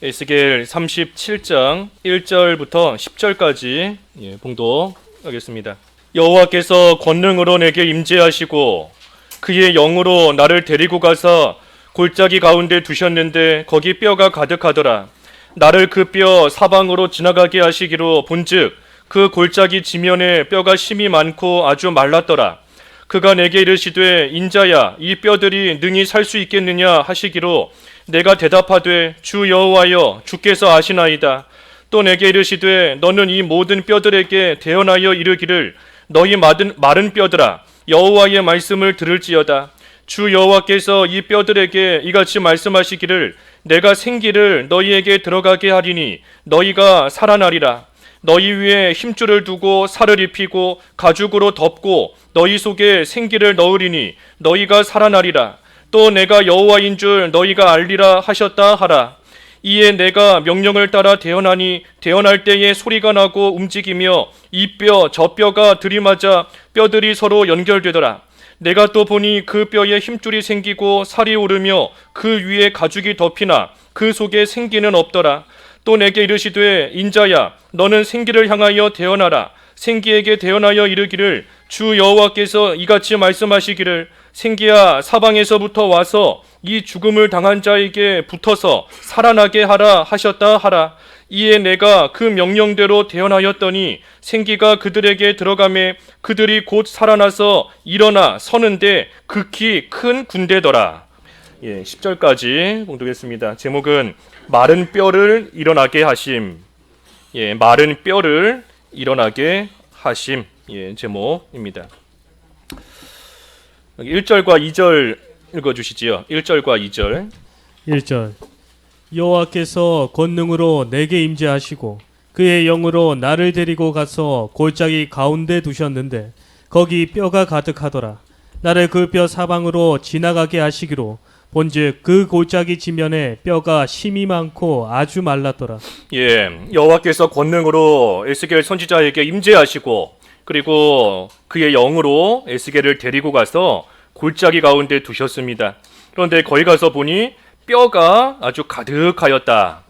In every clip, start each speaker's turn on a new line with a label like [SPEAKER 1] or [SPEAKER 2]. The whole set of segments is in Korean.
[SPEAKER 1] 에스겔 37장 1절부터 10절까지 봉독하겠습니다. 여호와께서 권능으로 내게 임재하시고 그의 영으로 나를 데리고 가서 골짜기 가운데 두셨는데 거기 뼈가 가득하더라. 나를 그 뼈 사방으로 지나가게 하시기로 본즉 그 골짜기 지면에 뼈가 심이 많고 아주 말랐더라. 그가 내게 이르시되 인자야 이 뼈들이 능히 살 수 있겠느냐 하시기로 내가 대답하되 주 여호와여 주께서 아시나이다. 또 내게 이르시되 너는 이 모든 뼈들에게 대언하여 이르기를 너희 마른 뼈들아 여호와의 말씀을 들을지어다. 주 여호와께서 이 뼈들에게 이같이 말씀하시기를 내가 생기를 너희에게 들어가게 하리니 너희가 살아나리라. 너희 위에 힘줄을 두고 살을 입히고 가죽으로 덮고 너희 속에 생기를 넣으리니 너희가 살아나리라. 또 내가 여호와인 줄 너희가 알리라 하셨다 하라. 이에 내가 명령을 따라 대언하니 대언할 때에 소리가 나고 움직이며 이 뼈 저 뼈가 들이맞아 뼈들이 서로 연결되더라. 내가 또 보니 그 뼈에 힘줄이 생기고 살이 오르며 그 위에 가죽이 덮이나 그 속에 생기는 없더라. 또 내게 이르시되 인자야 너는 생기를 향하여 대언하라. 생기에게 대언하여 이르기를 주 여호와께서 이같이 말씀하시기를 생기야 사방에서부터 와서 이 죽음을 당한 자에게 붙어서 살아나게 하라 하셨다 하라. 이에 내가 그 명령대로 대언하였더니 생기가 그들에게 들어가매 그들이 곧 살아나서 일어나 서는데 극히 큰 군대더라. 10절까지 봉독했습니다. 제목은 마른 뼈를 일어나게 하심. 마른 뼈를 일어나게 하심. 제목입니다. 1절과 2절 읽어주시지요. 1절과 2절.
[SPEAKER 2] 1절 여호와께서 권능으로 내게 임재하시고 그의 영으로 나를 데리고 가서 골짜기 가운데 두셨는데 거기 뼈가 가득하더라. 나를 그 뼈 사방으로 지나가게 하시기로 본즉 그 골짜기 지면에 뼈가 심이 많고 아주 말랐더라.
[SPEAKER 1] 여호와께서 권능으로 에스겔 선지자에게 임재하시고 그리고 그의 영으로 에스겔을 데리고 가서 골짜기 가운데 두셨습니다. 그런데 거기 가서 보니 뼈가 아주 가득하였다.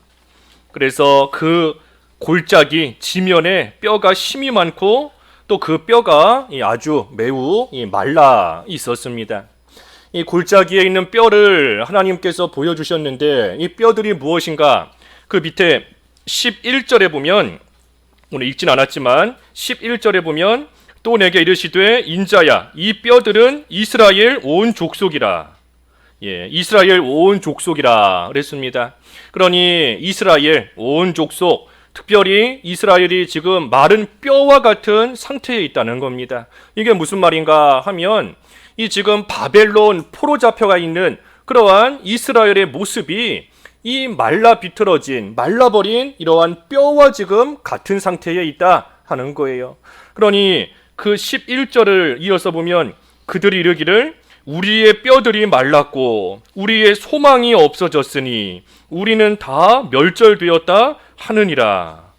[SPEAKER 1] 그래서 그 골짜기 지면에 뼈가 심이 많고 또 그 뼈가 아주 매우 말라 있었습니다. 이 골짜기에 있는 뼈를 하나님께서 보여주셨는데 이 뼈들이 무엇인가? 그 밑에 11절에 보면 오늘 읽진 않았지만 11절에 보면 또 내게 이르시되 인자야 이 뼈들은 이스라엘 온 족속이라. 이스라엘 온 족속이라 그랬습니다. 그러니 이스라엘 온 족속, 특별히 이스라엘이 지금 마른 뼈와 같은 상태에 있다는 겁니다. 이게 무슨 말인가 하면 이 지금 바벨론 포로 잡혀가 있는 그러한 이스라엘의 모습이 이 말라 비틀어진 말라버린 이러한 뼈와 지금 같은 상태에 있다 하는 거예요. 그러니 그 11절을 이어서 보면 그들이 이르기를 우리의 뼈들이 말랐고 우리의 소망이 없어졌으니 우리는 다 멸절되었다 하느니라.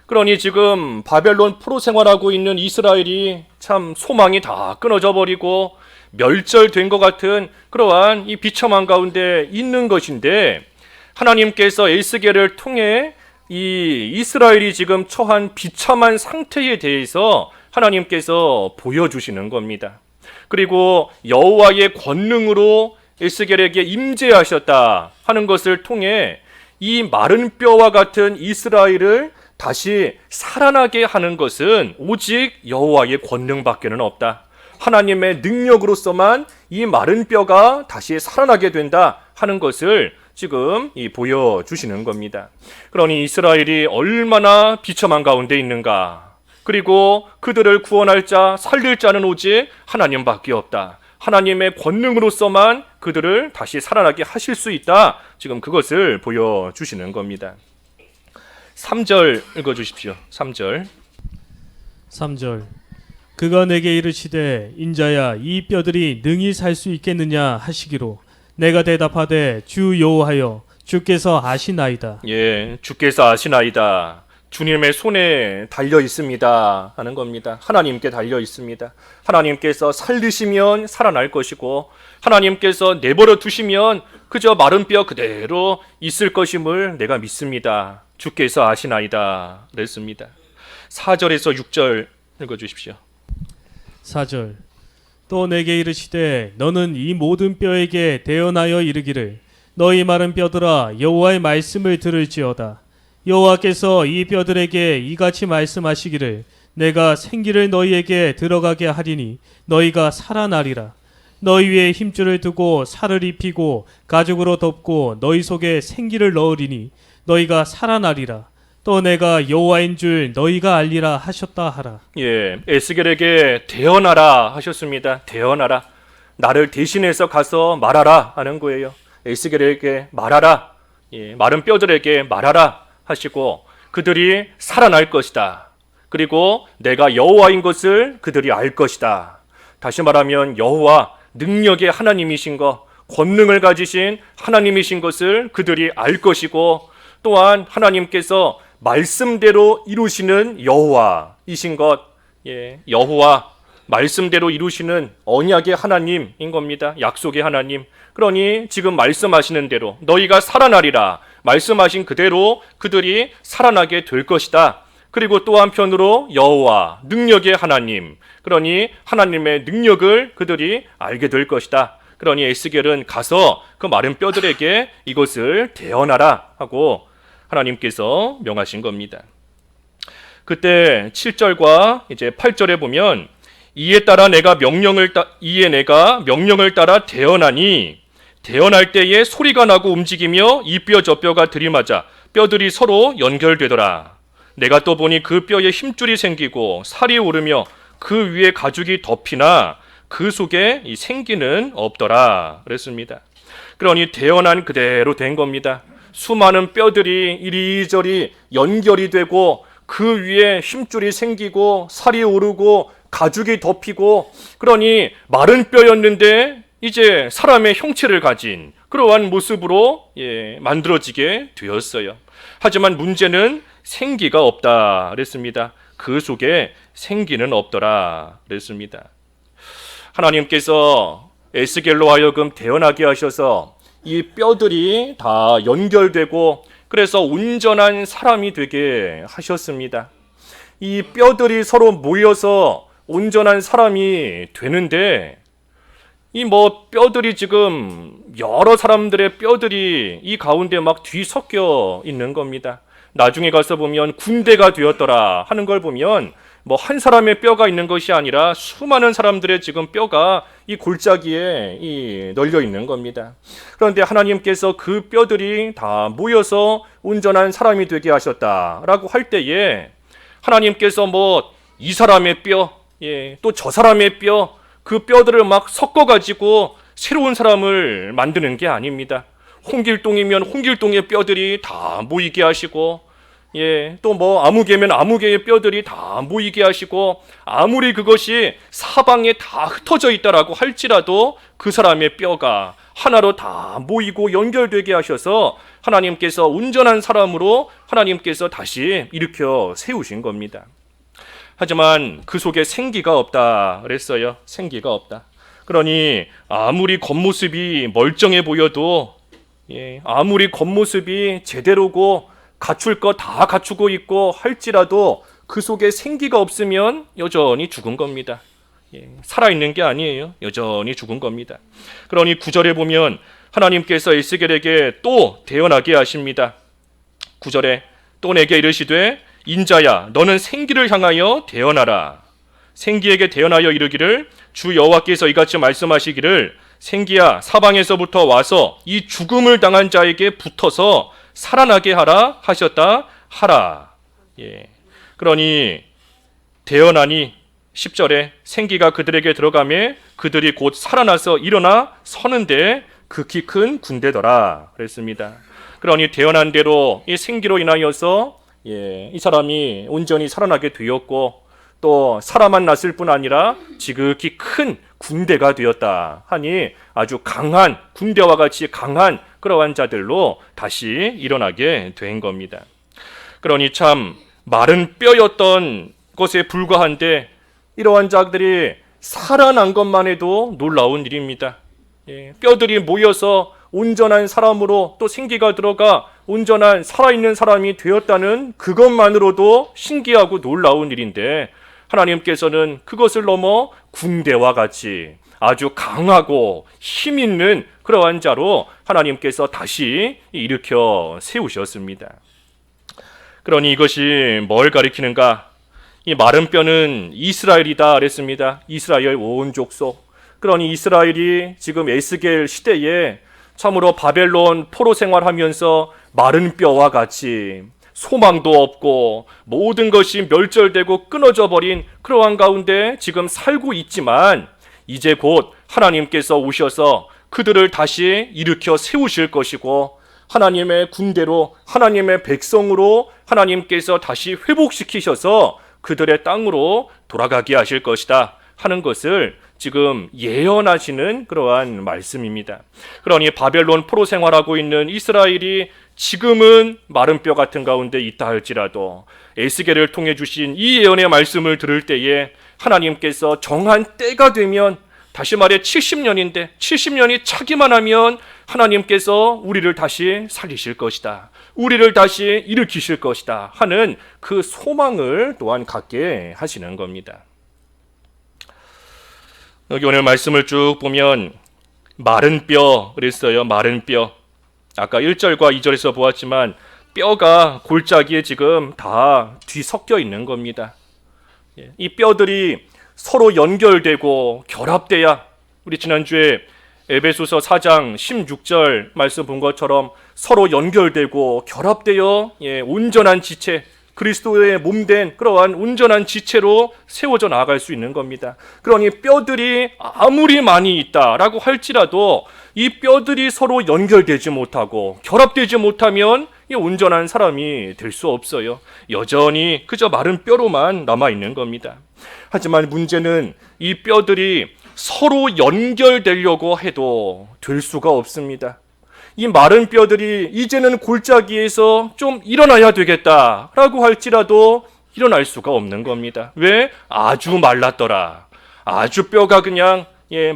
[SPEAKER 1] 그러니 지금 바벨론 포로 생활하고 있는 이스라엘이 참 소망이 다 끊어져 버리고 멸절된 것 같은 그러한 이 비참한 가운데 있는 것인데 하나님께서 에스겔을 통해 이 이스라엘이 지금 처한 비참한 상태에 대해서 하나님께서 보여주시는 겁니다. 그리고 여호와의 권능으로 에스겔에게 임재하셨다 하는 것을 통해 이 마른 뼈와 같은 이스라엘을 다시 살아나게 하는 것은 오직 여호와의 권능밖에는 없다. 하나님의 능력으로서만 이 마른 뼈가 다시 살아나게 된다 하는 것을 지금 보여주시는 겁니다. 그러니 이스라엘이 얼마나 비참한 가운데 있는가. 그리고 그들을 구원할 자, 살릴 자는 오직 하나님밖에 없다. 하나님의 권능으로서만 그들을 다시 살아나게 하실 수 있다. 지금 그것을 보여주시는 겁니다. 3절 읽어주십시오. 3절.
[SPEAKER 2] 그가 내게 이르시되 인자야 이 뼈들이 능히 살 수 있겠느냐 하시기로 내가 대답하되 주 여호와여 주께서 아시나이다.
[SPEAKER 1] 주께서 아시나이다. 주님의 손에 달려 있습니다 하는 겁니다. 하나님께 달려 있습니다. 하나님께서 살리시면 살아날 것이고 하나님께서 내버려 두시면 그저 마른 뼈 그대로 있을 것임을 내가 믿습니다. 주께서 아시나이다 그랬습니다. 4절에서 6절 읽어주십시오.
[SPEAKER 2] 4절 또 내게 이르시되 너는 이 모든 뼈에게 대언하여 이르기를 너희 마른 뼈들아 여호와의 말씀을 들을지어다. 여호와께서 이 뼈들에게 이같이 말씀하시기를 내가 생기를 너희에게 들어가게 하리니 너희가 살아나리라. 너희 위에 힘줄을 두고 살을 입히고 가죽으로 덮고 너희 속에 생기를 넣으리니 너희가 살아나리라. 또 내가 여호와인 줄 너희가 알리라 하셨다 하라.
[SPEAKER 1] 예, 에스겔에게 대언하라 하셨습니다. 대언하라. 나를 대신해서 가서 말하라 하는 거예요. 에스겔에게 말하라. 예, 마른 뼈들에게 말하라 하시고 그들이 살아날 것이다. 그리고 내가 여호와인 것을 그들이 알 것이다. 다시 말하면 여호와 능력의 하나님이신 것, 권능을 가지신 하나님이신 것을 그들이 알 것이고 또한 하나님께서 말씀대로 이루시는 여호와이신 것, 예, 여호와 말씀대로 이루시는 언약의 하나님인 겁니다. 약속의 하나님. 그러니 지금 말씀하시는 대로 너희가 살아나리라 말씀하신 그대로 그들이 살아나게 될 것이다. 그리고 또 한편으로 여호와 능력의 하나님, 그러니 하나님의 능력을 그들이 알게 될 것이다. 그러니 에스겔은 가서 그 마른 뼈들에게 이것을 대언하라 하고 하나님께서 명하신 겁니다. 그때 7절과 이제 8절에 보면 이에 내가 명령을 따라 대언하니 대언할 때에 소리가 나고 움직이며 이 뼈 저 뼈가 들이맞아 뼈들이 서로 연결되더라. 내가 또 보니 그 뼈에 힘줄이 생기고 살이 오르며 그 위에 가죽이 덮이나 그 속에 이 생기는 없더라 그랬습니다. 그러니 대언한 그대로 된 겁니다. 수많은 뼈들이 이리저리 연결이 되고 그 위에 힘줄이 생기고 살이 오르고 가죽이 덮이고 그러니 마른 뼈였는데 이제 사람의 형체를 가진 그러한 모습으로 만들어지게 되었어요. 하지만 문제는 생기가 없다 그랬습니다. 그 속에 생기는 없더라 그랬습니다. 하나님께서 에스겔로 하여금 대언하게 하셔서 이 뼈들이 다 연결되고 그래서 온전한 사람이 되게 하셨습니다. 이 뼈들이 서로 모여서 온전한 사람이 되는데 이 뼈들이 지금 여러 사람들의 뼈들이 이 가운데 막 뒤섞여 있는 겁니다. 나중에 가서 보면 군대가 되었더라 하는 걸 보면 한 사람의 뼈가 있는 것이 아니라 수많은 사람들의 지금 뼈가 이 골짜기에 널려 있는 겁니다. 그런데 하나님께서 그 뼈들이 다 모여서 온전한 사람이 되게 하셨다라고 할 때에 하나님께서 이 사람의 뼈, 또 저 사람의 뼈, 그 뼈들을 막 섞어가지고 새로운 사람을 만드는 게 아닙니다. 홍길동이면 홍길동의 뼈들이 다 모이게 하시고 또 아무개면 아무개의 뼈들이 다 모이게 하시고 아무리 그것이 사방에 다 흩어져 있다라고 할지라도 그 사람의 뼈가 하나로 다 모이고 연결되게 하셔서 하나님께서 온전한 사람으로 하나님께서 다시 일으켜 세우신 겁니다. 하지만 그 속에 생기가 없다 그랬어요. 생기가 없다. 그러니 아무리 겉모습이 멀쩡해 보여도 아무리 겉모습이 제대로고 갖출 거 다 갖추고 있고 할지라도 그 속에 생기가 없으면 여전히 죽은 겁니다. 살아있는 게 아니에요. 여전히 죽은 겁니다. 그러니 9절에 보면 하나님께서 에스겔에게 또 대언하게 하십니다. 9절에 또 내게 이르시되 인자야 너는 생기를 향하여 대언하라. 생기에게 대언하여 이르기를 주 여호와께서 이같이 말씀하시기를 생기야 사방에서부터 와서 이 죽음을 당한 자에게 붙어서 살아나게 하라 하셨다 하라. 그러니 대언하니 10절에 생기가 그들에게 들어가매 그들이 곧 살아나서 일어나 서는데 극히 큰 군대더라 그랬습니다. 그러니 대언한 대로 이 생기로 인하여서 이 사람이 온전히 살아나게 되었고 또 살아만 났을 뿐 아니라 지극히 큰 군대가 되었다 하니 아주 강한 군대와 같이 강한 그러한 자들로 다시 일어나게 된 겁니다. 그러니 참 마른 뼈였던 것에 불과한데 이러한 자들이 살아난 것만 해도 놀라운 일입니다. 뼈들이 모여서 온전한 사람으로 또 생기가 들어가 온전한 살아있는 사람이 되었다는 그것만으로도 신기하고 놀라운 일인데 하나님께서는 그것을 넘어 군대와 같이 아주 강하고 힘 있는 그러한 자로 하나님께서 다시 일으켜 세우셨습니다. 그러니 이것이 뭘 가리키는가? 이 마른 뼈는 이스라엘이다 그랬습니다. 이스라엘 온 족속. 그러니 이스라엘이 지금 에스겔 시대에 참으로 바벨론 포로 생활하면서 마른 뼈와 같이 소망도 없고 모든 것이 멸절되고 끊어져 버린 그러한 가운데 지금 살고 있지만 이제 곧 하나님께서 오셔서 그들을 다시 일으켜 세우실 것이고 하나님의 군대로 하나님의 백성으로 하나님께서 다시 회복시키셔서 그들의 땅으로 돌아가게 하실 것이다 하는 것을 지금 예언하시는 그러한 말씀입니다. 그러니 바벨론 포로 생활하고 있는 이스라엘이 지금은 마른 뼈 같은 가운데 있다 할지라도 에스겔을 통해 주신 이 예언의 말씀을 들을 때에 하나님께서 정한 때가 되면 다시 말해 70년인데 70년이 차기만 하면 하나님께서 우리를 다시 살리실 것이다. 우리를 다시 일으키실 것이다 하는 그 소망을 또한 갖게 하시는 겁니다. 여기 오늘 말씀을 쭉 보면 마른 뼈 그랬어요. 마른 뼈. 아까 1절과 2절에서 보았지만 뼈가 골짜기에 지금 다 뒤섞여 있는 겁니다. 이 뼈들이 서로 연결되고 결합돼야 우리 지난주에 에베소서 4장 16절 말씀 본 것처럼 서로 연결되고 결합되어 온전한 지체 그리스도의 몸된 그러한 온전한 지체로 세워져 나아갈 수 있는 겁니다. 그러니 뼈들이 아무리 많이 있다라고 할지라도 이 뼈들이 서로 연결되지 못하고 결합되지 못하면 이 온전한 사람이 될 수 없어요. 여전히 그저 마른 뼈로만 남아 있는 겁니다. 하지만 문제는 이 뼈들이 서로 연결되려고 해도 될 수가 없습니다. 이 마른 뼈들이 이제는 골짜기에서 좀 일어나야 되겠다라고 할지라도 일어날 수가 없는 겁니다. 왜? 아주 말랐더라. 아주 뼈가 그냥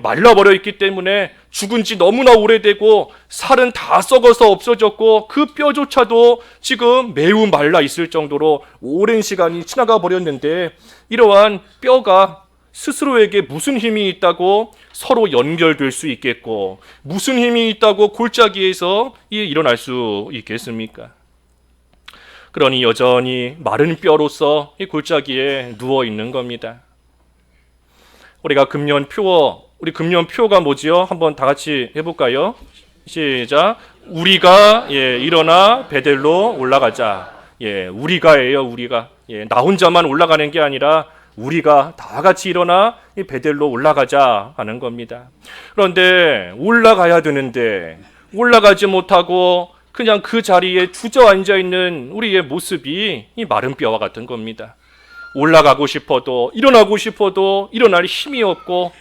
[SPEAKER 1] 말라버려 있기 때문에 죽은 지 너무나 오래되고 살은 다 썩어서 없어졌고 그 뼈조차도 지금 매우 말라 있을 정도로 오랜 시간이 지나가 버렸는데 이러한 뼈가 스스로에게 무슨 힘이 있다고 서로 연결될 수 있겠고 무슨 힘이 있다고 골짜기에서 일어날 수 있겠습니까? 그러니 여전히 마른 뼈로서 이 골짜기에 누워 있는 겁니다. 우리가 우리 금년표가 뭐지요? 한번 다 같이 해볼까요? 시작. 우리가 일어나 베델로 올라가자. 우리가예요. 우리가 나 혼자만 올라가는 게 아니라 우리가 다 같이 일어나 베델로 올라가자 하는 겁니다. 그런데 올라가야 되는데 올라가지 못하고 그냥 그 자리에 주저앉아 있는 우리의 모습이 이 마른 뼈와 같은 겁니다. 올라가고 싶어도 일어나고 싶어도 일어날 힘이 없고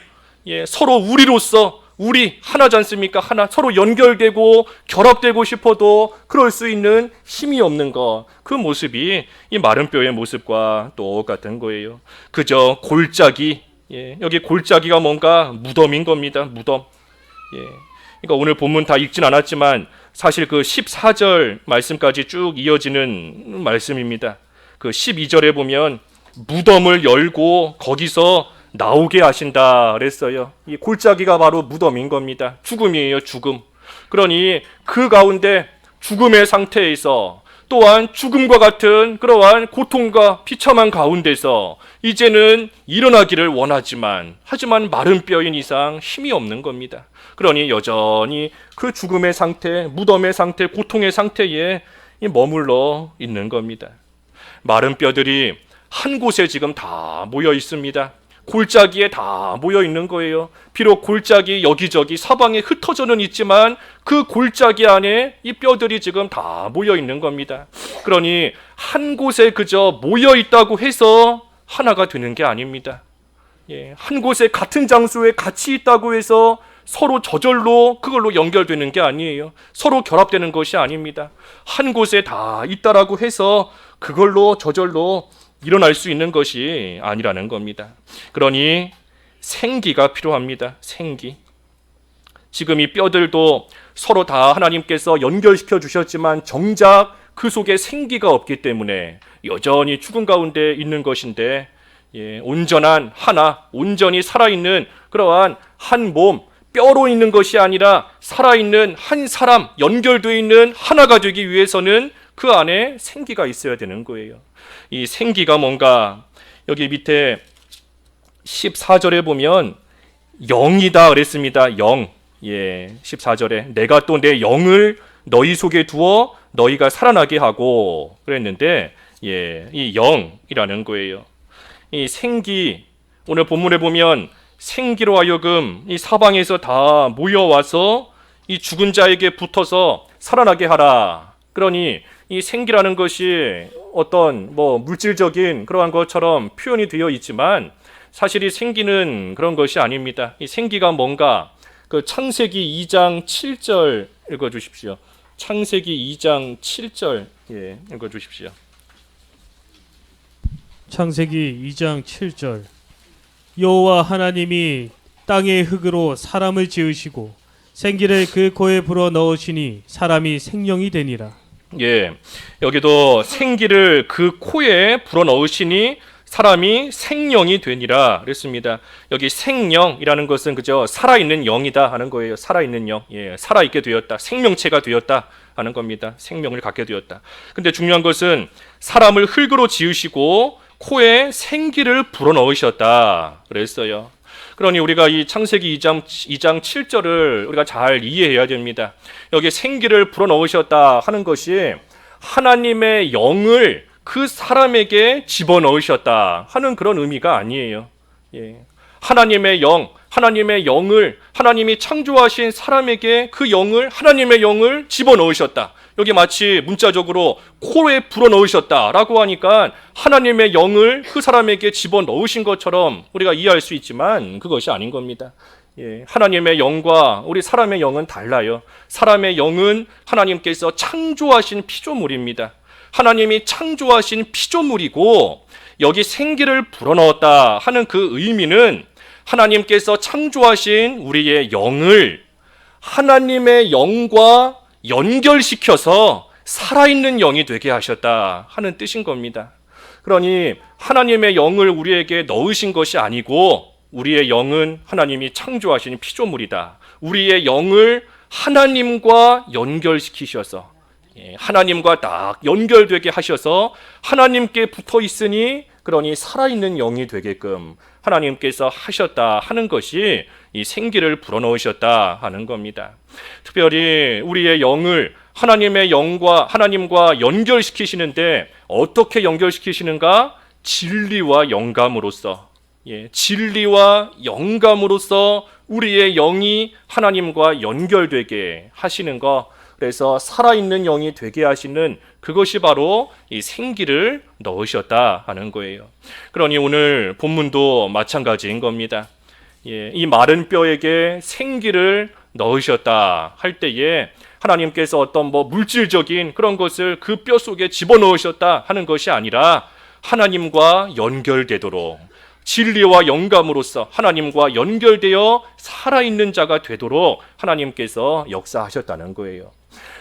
[SPEAKER 1] 서로 우리로서 우리 하나지 않습니까? 하나 서로 연결되고 결합되고 싶어도 그럴 수 있는 힘이 없는 것, 그 모습이 이 마른 뼈의 모습과 똑같은 거예요. 그저 골짜기, 여기 골짜기가 뭔가 무덤인 겁니다. 무덤. 그러니까 오늘 본문 다 읽진 않았지만 사실 그 14절 말씀까지 쭉 이어지는 말씀입니다. 그 12절에 보면 무덤을 열고 거기서 나오게 하신다 그랬어요. 이 골짜기가 바로 무덤인 겁니다. 죽음이에요. 죽음. 그러니 그 가운데 죽음의 상태에서 또한 죽음과 같은 그러한 고통과 비참한 가운데서 이제는 일어나기를 원하지만 하지만 마른 뼈인 이상 힘이 없는 겁니다. 그러니 여전히 그 죽음의 상태, 무덤의 상태, 고통의 상태에 머물러 있는 겁니다. 마른 뼈들이 한 곳에 지금 다 모여 있습니다. 골짜기에 다 모여 있는 거예요. 비록 골짜기 여기저기 사방에 흩어져는 있지만 그 골짜기 안에 이 뼈들이 지금 다 모여 있는 겁니다. 그러니 한 곳에 그저 모여 있다고 해서 하나가 되는 게 아닙니다. 한 곳에 같은 장소에 같이 있다고 해서 서로 저절로 그걸로 연결되는 게 아니에요. 서로 결합되는 것이 아닙니다. 한 곳에 다 있다라고 해서 그걸로 저절로 일어날 수 있는 것이 아니라는 겁니다. 그러니 생기가 필요합니다. 생기. 지금 이 뼈들도 서로 다 하나님께서 연결시켜 주셨지만 정작 그 속에 생기가 없기 때문에 여전히 죽음 가운데 있는 것인데, 온전한 하나, 온전히 살아있는 그러한 한 몸, 뼈로 있는 것이 아니라 살아있는 한 사람, 연결되어 있는 하나가 되기 위해서는 그 안에 생기가 있어야 되는 거예요. 이 생기가 뭔가, 여기 밑에 14절에 보면 영이다 그랬습니다. 영. 14절에 내가 또 내 영을 너희 속에 두어 너희가 살아나게 하고 그랬는데, 이 영이라는 거예요. 이 생기, 오늘 본문에 보면 생기로 하여금 이 사방에서 다 모여와서 이 죽은 자에게 붙어서 살아나게 하라. 그러니 이 생기라는 것이 어떤 물질적인 그러한 것처럼 표현이 되어 있지만 사실 이 생기는 그런 것이 아닙니다. 이 생기가 뭔가, 그 창세기 2장 7절 읽어주십시오. 창세기 2장 7절 읽어주십시오.
[SPEAKER 2] 창세기 2장 7절. 여호와 하나님이 땅의 흙으로 사람을 지으시고 생기를 그 코에 불어 넣으시니 사람이 생명이 되니라.
[SPEAKER 1] 여기도 생기를 그 코에 불어 넣으시니 사람이 생명이 되니라 그랬습니다. 여기 생명이라는 것은 그저 살아있는 영이다 하는 거예요. 살아있는 영, 살아있게 되었다, 생명체가 되었다 하는 겁니다. 생명을 갖게 되었다. 근데 중요한 것은 사람을 흙으로 지으시고 코에 생기를 불어넣으셨다 그랬어요. 그러니 우리가 이 창세기 2장 7절을 우리가 잘 이해해야 됩니다. 여기 생기를 불어넣으셨다 하는 것이 하나님의 영을 그 사람에게 집어넣으셨다 하는 그런 의미가 아니에요. 하나님의 영을 하나님이 창조하신 사람에게 그 영을, 하나님의 영을 집어넣으셨다. 여기 마치 문자적으로 코에 불어넣으셨다라고 하니까 하나님의 영을 그 사람에게 집어넣으신 것처럼 우리가 이해할 수 있지만 그것이 아닌 겁니다. 하나님의 영과 우리 사람의 영은 달라요. 사람의 영은 하나님께서 창조하신 피조물입니다. 하나님이 창조하신 피조물이고, 여기 생기를 불어넣었다 하는 그 의미는 하나님께서 창조하신 우리의 영을 하나님의 영과 연결시켜서 살아있는 영이 되게 하셨다 하는 뜻인 겁니다. 그러니 하나님의 영을 우리에게 넣으신 것이 아니고, 우리의 영은 하나님이 창조하신 피조물이다. 우리의 영을 하나님과 연결시키셔서, 하나님과 딱 연결되게 하셔서 하나님께 붙어 있으니, 그러니 살아있는 영이 되게끔 하나님께서 하셨다 하는 것이 이 생기를 불어넣으셨다 하는 겁니다. 특별히 우리의 영을 하나님의 영과 하나님과 연결시키시는데 어떻게 연결시키시는가? 진리와 영감으로써, 진리와 영감으로써 우리의 영이 하나님과 연결되게 하시는 것, 그래서 살아있는 영이 되게 하시는 그것이 바로 이 생기를 넣으셨다 하는 거예요. 그러니 오늘 본문도 마찬가지인 겁니다. 이 마른 뼈에게 생기를 넣으셨다 할 때에 하나님께서 어떤 물질적인 그런 것을 그 뼈 속에 집어넣으셨다 하는 것이 아니라 하나님과 연결되도록, 진리와 영감으로써 하나님과 연결되어 살아있는 자가 되도록 하나님께서 역사하셨다는 거예요.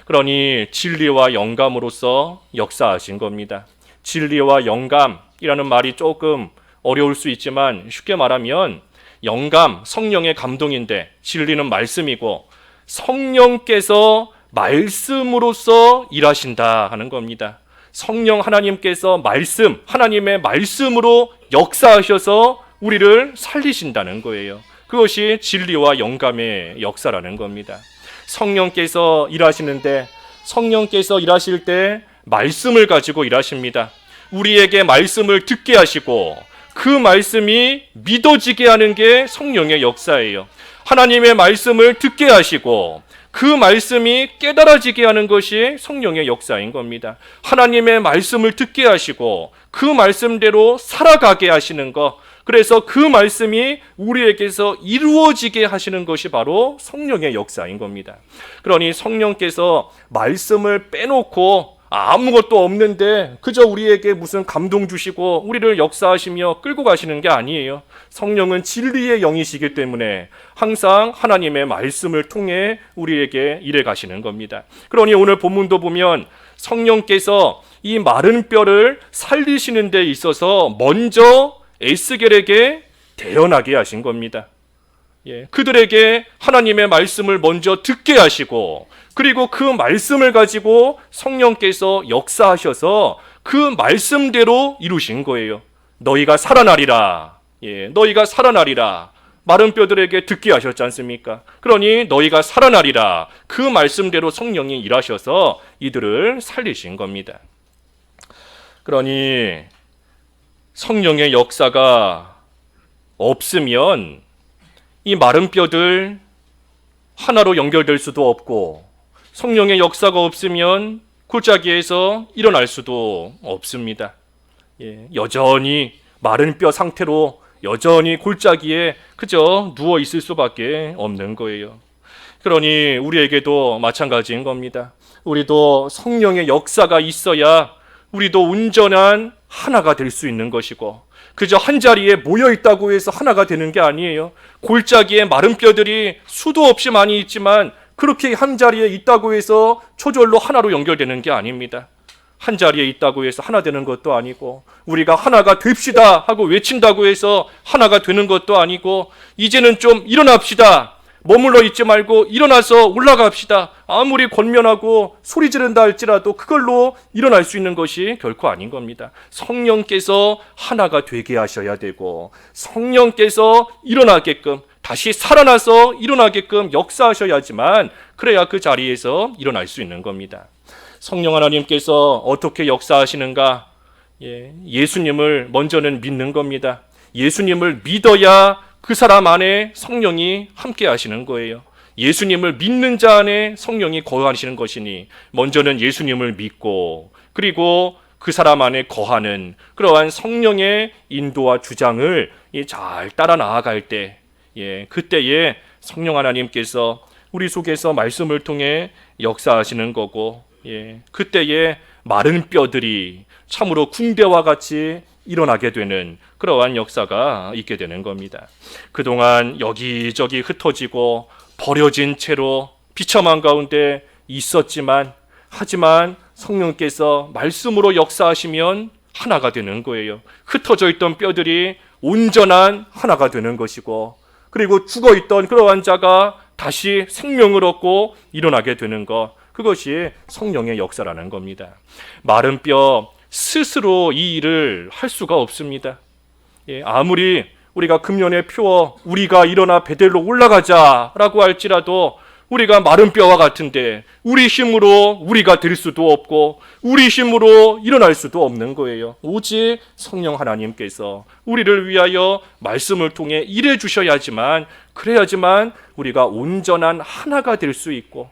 [SPEAKER 1] 그러니 진리와 영감으로써 역사하신 겁니다. 진리와 영감이라는 말이 조금 어려울 수 있지만 쉽게 말하면 영감, 성령의 감동인데 진리는 말씀이고 성령께서 말씀으로써 일하신다 하는 겁니다. 성령 하나님께서 말씀, 하나님의 말씀으로 역사하셔서 우리를 살리신다는 거예요. 그것이 진리와 영감의 역사라는 겁니다. 성령께서 일하시는데, 성령께서 일하실 때 말씀을 가지고 일하십니다. 우리에게 말씀을 듣게 하시고 그 말씀이 믿어지게 하는 게 성령의 역사예요. 하나님의 말씀을 듣게 하시고 그 말씀이 깨달아지게 하는 것이 성령의 역사인 겁니다. 하나님의 말씀을 듣게 하시고 그 말씀대로 살아가게 하시는 것, 그래서 그 말씀이 우리에게서 이루어지게 하시는 것이 바로 성령의 역사인 겁니다. 그러니 성령께서 말씀을 빼놓고 아무것도 없는데 그저 우리에게 무슨 감동 주시고 우리를 역사하시며 끌고 가시는 게 아니에요. 성령은 진리의 영이시기 때문에 항상 하나님의 말씀을 통해 우리에게 일해 가시는 겁니다. 그러니 오늘 본문도 보면 성령께서 이 마른 뼈를 살리시는 데 있어서 먼저 에스겔에게 대언하게 하신 겁니다. 그들에게 하나님의 말씀을 먼저 듣게 하시고 그리고 그 말씀을 가지고 성령께서 역사하셔서 그 말씀대로 이루신 거예요. 너희가 살아나리라. 너희가 살아나리라. 마른 뼈들에게 듣게 하셨지 않습니까? 그러니 너희가 살아나리라. 그 말씀대로 성령이 일하셔서 이들을 살리신 겁니다. 그러니 성령의 역사가 없으면 이 마른 뼈들 하나로 연결될 수도 없고 성령의 역사가 없으면 골짜기에서 일어날 수도 없습니다. 여전히 마른 뼈 상태로 여전히 골짜기에 그저 누워 있을 수밖에 없는 거예요. 그러니 우리에게도 마찬가지인 겁니다. 우리도 성령의 역사가 있어야 우리도 온전한 하나가 될 수 있는 것이고 그저 한 자리에 모여 있다고 해서 하나가 되는 게 아니에요. 골짜기에 마른 뼈들이 수도 없이 많이 있지만 그렇게 한 자리에 있다고 해서 초절로 하나로 연결되는 게 아닙니다. 한 자리에 있다고 해서 하나 되는 것도 아니고 우리가 하나가 됩시다 하고 외친다고 해서 하나가 되는 것도 아니고 이제는 좀 일어납시다. 머물러 있지 말고 일어나서 올라갑시다. 아무리 권면하고 소리 지른다 할지라도 그걸로 일어날 수 있는 것이 결코 아닌 겁니다. 성령께서 하나가 되게 하셔야 되고 성령께서 일어나게끔 다시 살아나서 일어나게끔 역사하셔야지만 그래야 그 자리에서 일어날 수 있는 겁니다. 성령 하나님께서 어떻게 역사하시는가? 예수님을 먼저는 믿는 겁니다. 예수님을 믿어야 그 사람 안에 성령이 함께 하시는 거예요. 예수님을 믿는 자 안에 성령이 거하시는 것이니 먼저는 예수님을 믿고 그리고 그 사람 안에 거하는 그러한 성령의 인도와 주장을 잘 따라 나아갈 때 그때에 성령 하나님께서 우리 속에서 말씀을 통해 역사하시는 거고 그때에 마른 뼈들이 참으로 궁대와 같이 일어나게 되는 그러한 역사가 있게 되는 겁니다. 그동안 여기저기 흩어지고 버려진 채로 비참한 가운데 있었지만 하지만 성령께서 말씀으로 역사하시면 하나가 되는 거예요. 흩어져 있던 뼈들이 온전한 하나가 되는 것이고 그리고 죽어있던 그러한 자가 다시 생명을 얻고 일어나게 되는 것 그것이 성령의 역사라는 겁니다. 마른 뼈 스스로 이 일을 할 수가 없습니다. 아무리 우리가 금년에 표어 우리가 일어나 베델로 올라가자라고 할지라도 우리가 마른 뼈와 같은데 우리 힘으로 우리가 될 수도 없고 우리 힘으로 일어날 수도 없는 거예요. 오직 성령 하나님께서 우리를 위하여 말씀을 통해 일해 주셔야지만 그래야지만 우리가 온전한 하나가 될 수 있고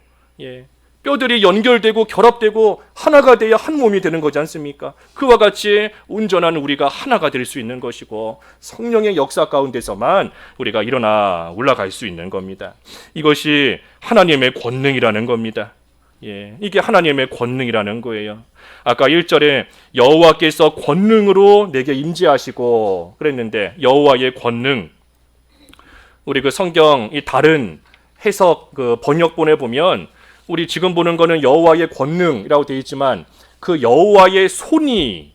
[SPEAKER 1] 뼈들이 연결되고 결합되고 하나가 돼야 한 몸이 되는 거지 않습니까? 그와 같이 온전한 우리가 하나가 될 수 있는 것이고 성령의 역사 가운데서만 우리가 일어나 올라갈 수 있는 겁니다. 이것이 하나님의 권능이라는 겁니다. 이게 하나님의 권능이라는 거예요. 아까 1절에 여호와께서 권능으로 내게 임재하시고 그랬는데 여호와의 권능 우리 그 성경 이 다른 해석 그 번역본에 보면 우리 지금 보는 거는 여호와의 권능이라고 되어 있지만 그 여호와의 손이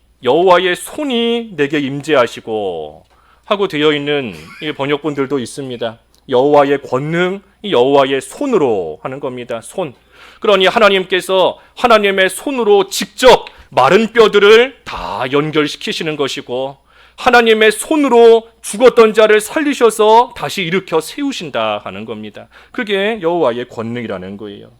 [SPEAKER 1] 내게 임재하시고 하고 되어 있는 이 번역본들도 있습니다. 여호와의 권능, 여호와의 손으로 하는 겁니다. 손. 그러니 하나님께서 하나님의 손으로 직접 마른 뼈들을 다 연결시키시는 것이고 하나님의 손으로 죽었던 자를 살리셔서 다시 일으켜 세우신다 하는 겁니다. 그게 여호와의 권능이라는 거예요.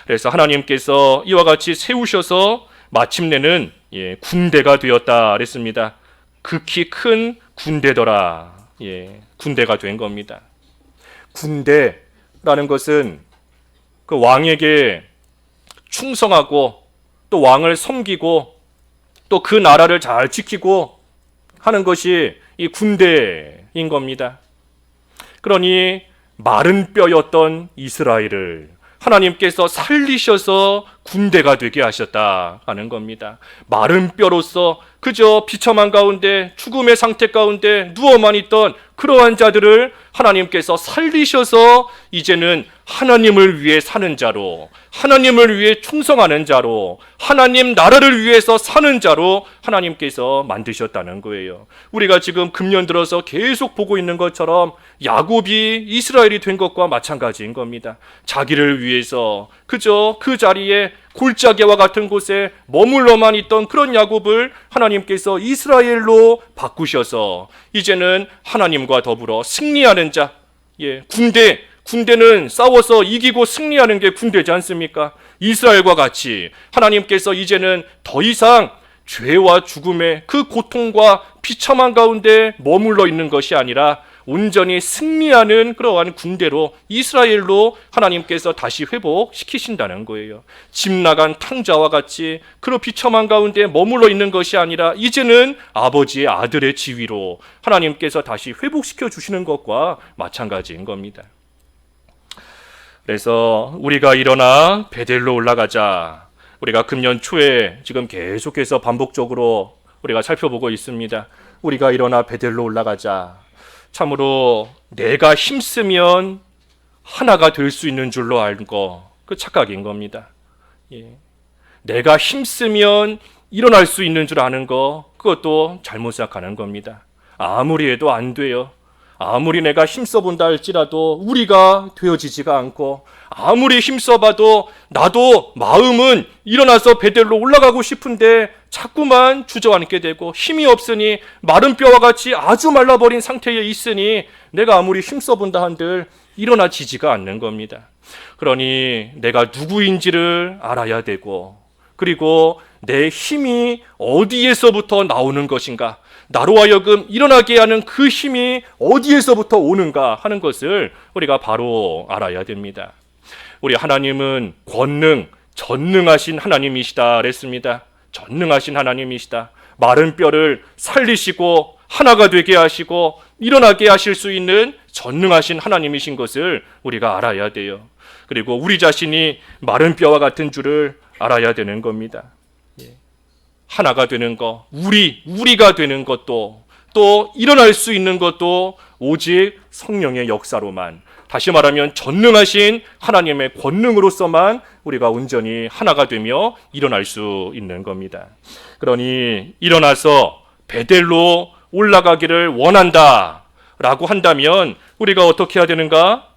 [SPEAKER 1] 그래서 하나님께서 이와 같이 세우셔서 마침내는 군대가 되었다 그랬습니다. 극히 큰 군대더라. 군대가 된 겁니다. 군대라는 것은 그 왕에게 충성하고 또 왕을 섬기고 또 그 나라를 잘 지키고 하는 것이 이 군대인 겁니다. 그러니 마른 뼈였던 이스라엘을 하나님께서 살리셔서 군대가 되게 하셨다 하는 겁니다. 마른 뼈로서 그저 비참한 가운데 죽음의 상태 가운데 누워만 있던 그러한 자들을 하나님께서 살리셔서 이제는 하나님을 위해 사는 자로, 하나님을 위해 충성하는 자로, 하나님 나라를 위해서 사는 자로 하나님께서 만드셨다는 거예요. 우리가 지금 금년 들어서 계속 보고 있는 것처럼 야곱이 이스라엘이 된 것과 마찬가지인 겁니다. 자기를 위해서 그저 그 자리에 골짜기와 같은 곳에 머물러만 있던 그런 야곱을 하나님께서 이스라엘로 바꾸셔서 이제는 하나님과 더불어 승리하는 자, 군대는 싸워서 이기고 승리하는 게 군대지 않습니까? 이스라엘과 같이 하나님께서 이제는 더 이상 죄와 죽음의 그 고통과 비참한 가운데 머물러 있는 것이 아니라 온전히 승리하는 그러한 군대로 이스라엘로 하나님께서 다시 회복시키신다는 거예요. 집 나간 탕자와 같이 그런 비참한 가운데 머물러 있는 것이 아니라 이제는 아버지의 아들의 지위로 하나님께서 다시 회복시켜 주시는 것과 마찬가지인 겁니다. 그래서 우리가 일어나 베델로 올라가자. 우리가 금년 초에 지금 계속해서 반복적으로 우리가 살펴보고 있습니다. 우리가 일어나 베델로 올라가자. 참으로 내가 힘쓰면 하나가 될 수 있는 줄로 알고 그 착각인 겁니다. 내가 힘쓰면 일어날 수 있는 줄 아는 거, 그것도 잘못 생각하는 겁니다. 아무리 해도 안 돼요. 아무리 내가 힘써본다 할지라도 우리가 되어지지가 않고, 아무리 힘써봐도 나도 마음은 일어나서 베델로 올라가고 싶은데 자꾸만 주저앉게 되고, 힘이 없으니 마른 뼈와 같이 아주 말라버린 상태에 있으니 내가 아무리 힘써본다 한들 일어나지지가 않는 겁니다. 그러니 내가 누구인지를 알아야 되고, 그리고 내 힘이 어디에서부터 나오는 것인가, 나로 하여금 일어나게 하는 그 힘이 어디에서부터 오는가 하는 것을 우리가 바로 알아야 됩니다. 우리 하나님은 권능, 전능하신 하나님이시다 그랬습니다. 전능하신 하나님이시다. 마른 뼈를 살리시고 하나가 되게 하시고 일어나게 하실 수 있는 전능하신 하나님이신 것을 우리가 알아야 돼요. 그리고 우리 자신이 마른 뼈와 같은 줄을 알아야 되는 겁니다. 하나가 되는 것, 우리가 되는 것도, 또 일어날 수 있는 것도 오직 성령의 역사로만, 다시 말하면 전능하신 하나님의 권능으로서만 우리가 온전히 하나가 되며 일어날 수 있는 겁니다. 그러니 일어나서 베델로 올라가기를 원한다 라고 한다면 우리가 어떻게 해야 되는가?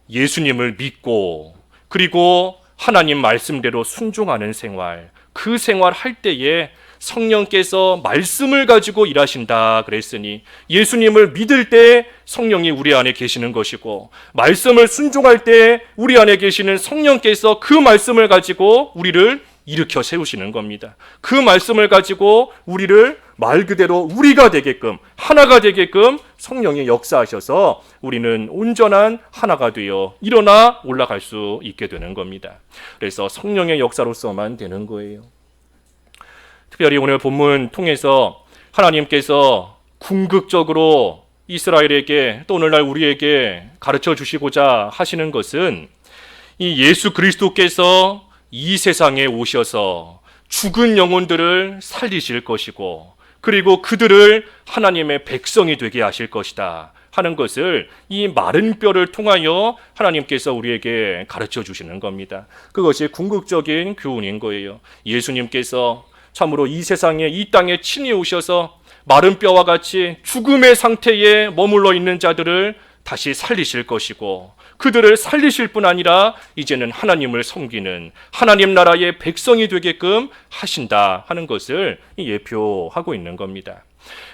[SPEAKER 1] 예수님을 믿고, 그리고 하나님 말씀대로 순종하는 생활, 그 생활 할 때에 성령께서 말씀을 가지고 일하신다 그랬으니, 예수님을 믿을 때 성령이 우리 안에 계시는 것이고, 말씀을 순종할 때 우리 안에 계시는 성령께서 그 말씀을 가지고 우리를 일으켜 세우시는 겁니다. 그 말씀을 가지고 우리를 말 그대로 우리가 되게끔, 하나가 되게끔 성령이 역사하셔서 우리는 온전한 하나가 되어 일어나 올라갈 수 있게 되는 겁니다. 그래서 성령의 역사로서만 되는 거예요. 특별히 오늘 본문 통해서 하나님께서 궁극적으로 이스라엘에게, 또 오늘날 우리에게 가르쳐 주시고자 하시는 것은, 이 예수 그리스도께서 이 세상에 오셔서 죽은 영혼들을 살리실 것이고, 그리고 그들을 하나님의 백성이 되게 하실 것이다 하는 것을 이 마른 뼈를 통하여 하나님께서 우리에게 가르쳐 주시는 겁니다. 그것이 궁극적인 교훈인 거예요. 예수님께서 참으로 이 세상에, 이 땅에 친히 오셔서 마른 뼈와 같이 죽음의 상태에 머물러 있는 자들을 다시 살리실 것이고, 그들을 살리실 뿐 아니라 이제는 하나님을 섬기는 하나님 나라의 백성이 되게끔 하신다 하는 것을 예표하고 있는 겁니다.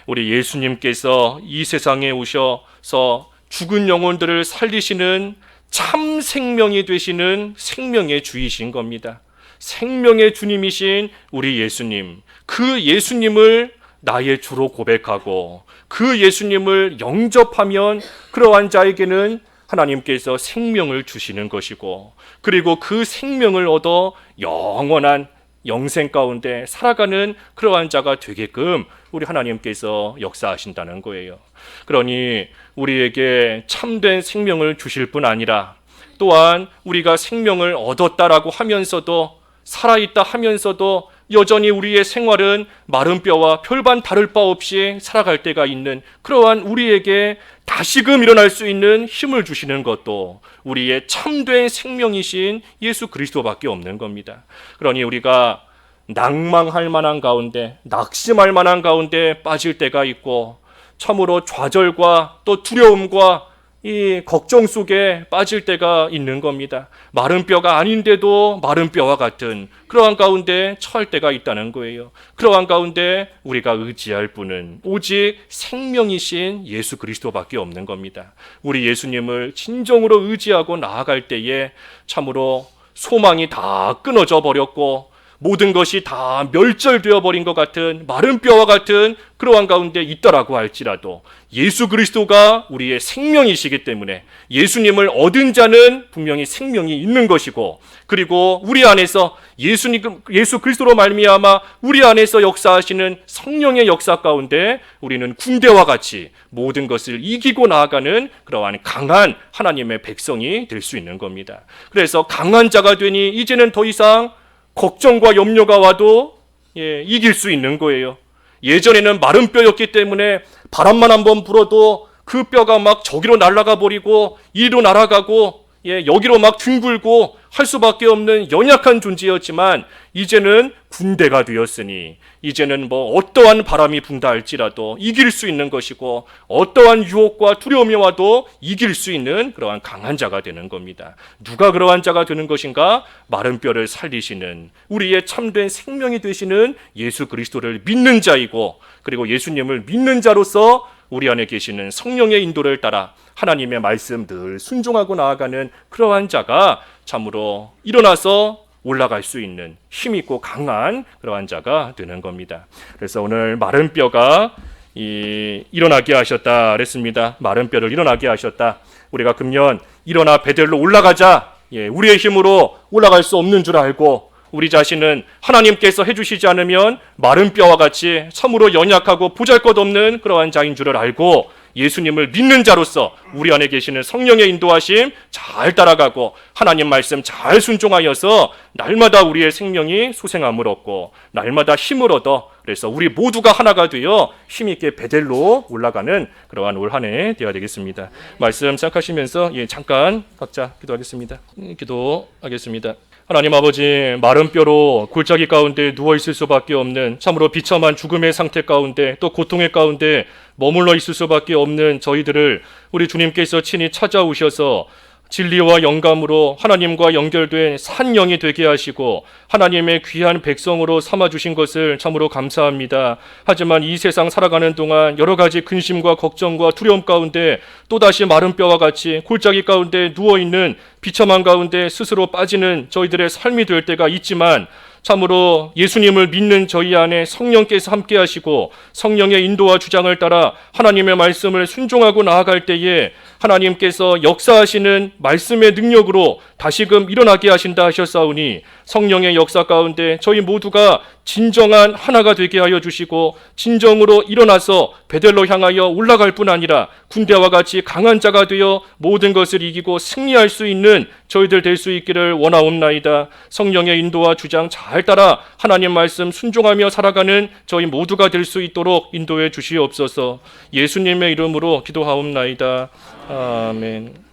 [SPEAKER 1] 우리 예수님께서 이 세상에 오셔서 죽은 영혼들을 살리시는 참 생명이 되시는 생명의 주이신 겁니다. 생명의 주님이신 우리 예수님, 그 예수님을 나의 주로 고백하고 그 예수님을 영접하면 그러한 자에게는 하나님께서 생명을 주시는 것이고, 그리고 그 생명을 얻어 영원한 영생 가운데 살아가는 그러한 자가 되게끔 우리 하나님께서 역사하신다는 거예요. 그러니 우리에게 참된 생명을 주실 뿐 아니라 또한 우리가 생명을 얻었다라고 하면서도 살아있다 하면서도 여전히 우리의 생활은 마른 뼈와 별반 다를 바 없이 살아갈 때가 있는 그러한 우리에게 다시금 일어날 수 있는 힘을 주시는 것도 우리의 참된 생명이신 예수 그리스도밖에 없는 겁니다. 그러니 우리가 낭망할 만한 가운데, 낙심할 만한 가운데 빠질 때가 있고 참으로 좌절과 또 두려움과 이 걱정 속에 빠질 때가 있는 겁니다. 마른 뼈가 아닌데도 마른 뼈와 같은 그러한 가운데 처할 때가 있다는 거예요. 그러한 가운데 우리가 의지할 분은 오직 생명이신 예수 그리스도밖에 없는 겁니다. 우리 예수님을 진정으로 의지하고 나아갈 때에 참으로 소망이 다 끊어져 버렸고 모든 것이 다 멸절되어 버린 것 같은 마른 뼈와 같은 그러한 가운데 있다라고 할지라도 예수 그리스도가 우리의 생명이시기 때문에 예수님을 얻은 자는 분명히 생명이 있는 것이고 그리고 우리 안에서 예수 그리스도로 말미암아 우리 안에서 역사하시는 성령의 역사 가운데 우리는 군대와 같이 모든 것을 이기고 나아가는 그러한 강한 하나님의 백성이 될 수 있는 겁니다. 그래서 강한 자가 되니 이제는 더 이상 걱정과 염려가 와도 이길 수 있는 거예요. 예전에는 마른 뼈였기 때문에 바람만 한번 불어도 그 뼈가 막 저기로 날아가 버리고 이리로 날아가고 여기로 막 뒹굴고 할 수밖에 없는 연약한 존재였지만 이제는 군대가 되었으니 이제는 뭐 어떠한 바람이 분다 할지라도 이길 수 있는 것이고 어떠한 유혹과 두려움이 와도 이길 수 있는 그러한 강한 자가 되는 겁니다. 누가 그러한 자가 되는 것인가? 마른 뼈를 살리시는 우리의 참된 생명이 되시는 예수 그리스도를 믿는 자이고 그리고 예수님을 믿는 자로서 우리 안에 계시는 성령의 인도를 따라 하나님의 말씀 늘 순종하고 나아가는 그러한 자가 참으로 일어나서 올라갈 수 있는 힘있고 강한 그러한 자가 되는 겁니다. 그래서 오늘 마른 뼈가 일어나게 하셨다 그랬습니다. 마른 뼈를 일어나게 하셨다. 우리가 금년 일어나 베델로 올라가자. 우리의 힘으로 올라갈 수 없는 줄 알고 우리 자신은 하나님께서 해주시지 않으면 마른 뼈와 같이 참으로 연약하고 보잘것없는 그러한 자인 줄을 알고 예수님을 믿는 자로서 우리 안에 계시는 성령의 인도하심 잘 따라가고 하나님 말씀 잘 순종하여서 날마다 우리의 생명이 소생함을 얻고 날마다 힘을 얻어 그래서 우리 모두가 하나가 되어 힘있게 베델로 올라가는 그러한 올 한 해 되어야 되겠습니다. 말씀 생각하시면서 잠깐 각자 기도하겠습니다. 기도하겠습니다. 하나님 아버지, 마른 뼈로 골짜기 가운데 누워있을 수밖에 없는 참으로 비참한 죽음의 상태 가운데 또 고통의 가운데 머물러 있을 수밖에 없는 저희들을 우리 주님께서 친히 찾아오셔서 진리와 영감으로 하나님과 연결된 산 영이 되게 하시고 하나님의 귀한 백성으로 삼아주신 것을 참으로 감사합니다. 하지만 이 세상 살아가는 동안 여러 가지 근심과 걱정과 두려움 가운데 또다시 마른 뼈와 같이 골짜기 가운데 누워있는 비참한 가운데 스스로 빠지는 저희들의 삶이 될 때가 있지만 참으로 예수님을 믿는 저희 안에 성령께서 함께 하시고 성령의 인도와 주장을 따라 하나님의 말씀을 순종하고 나아갈 때에 하나님께서 역사하시는 말씀의 능력으로 다시금 일어나게 하신다 하셨사오니 성령의 역사 가운데 저희 모두가 진정한 하나가 되게 하여 주시고 진정으로 일어나서 베델로 향하여 올라갈 뿐 아니라 군대와 같이 강한 자가 되어 모든 것을 이기고 승리할 수 있는 저희들 될 수 있기를 원하옵나이다. 성령의 인도와 주장 잘 따라 하나님 말씀 순종하며 살아가는 저희 모두가 될 수 있도록 인도해 주시옵소서. 예수님의 이름으로 기도하옵나이다. 아멘.